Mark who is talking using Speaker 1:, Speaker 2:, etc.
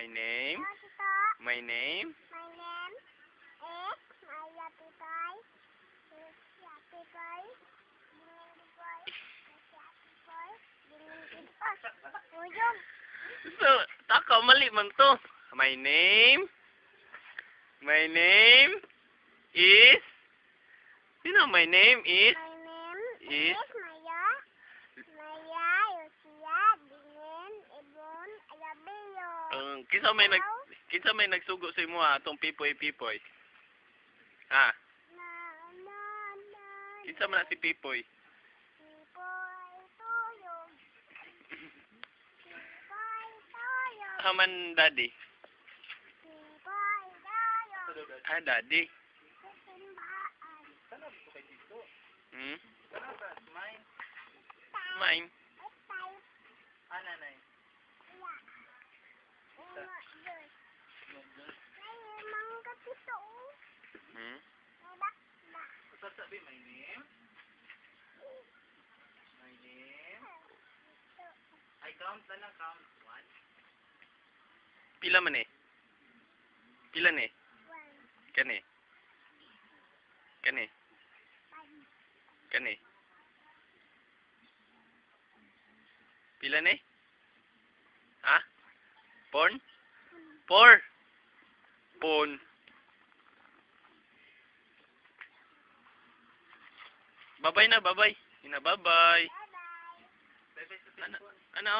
Speaker 1: My name? My name?
Speaker 2: My name is Maya Pipay. Pipay. Uyong.
Speaker 1: So, taka, mali man to. My name? My name is... You know, my name is...
Speaker 2: My name
Speaker 1: Is?
Speaker 2: is Maya. Maya, Lucia, Dingin, Ibon, Ayabio.
Speaker 1: Kinsa may nagsugo sa imo ha, atong pipoy. Ha? Kinsa man na si pipoy?
Speaker 2: Pipoy, tuyong. Pipoy, tuyong.
Speaker 1: Haman daddy?
Speaker 2: Pipoy, tuyong.
Speaker 1: Ah, daddy.
Speaker 2: Simbahan.
Speaker 1: Hmm?
Speaker 3: Mine.
Speaker 1: Mine.
Speaker 2: Itay.
Speaker 3: Nanay.
Speaker 2: May mangga pito.
Speaker 1: Hmm?
Speaker 3: Sabi my name. My name. I count na lang. Count. 1.
Speaker 1: Pila man eh? Pila ni? Kani? Kani? Kani? Pila ni? Ha? Porn? Pon. Babay na, babay. Ina, babay.
Speaker 2: Bye-bye.
Speaker 1: Ano,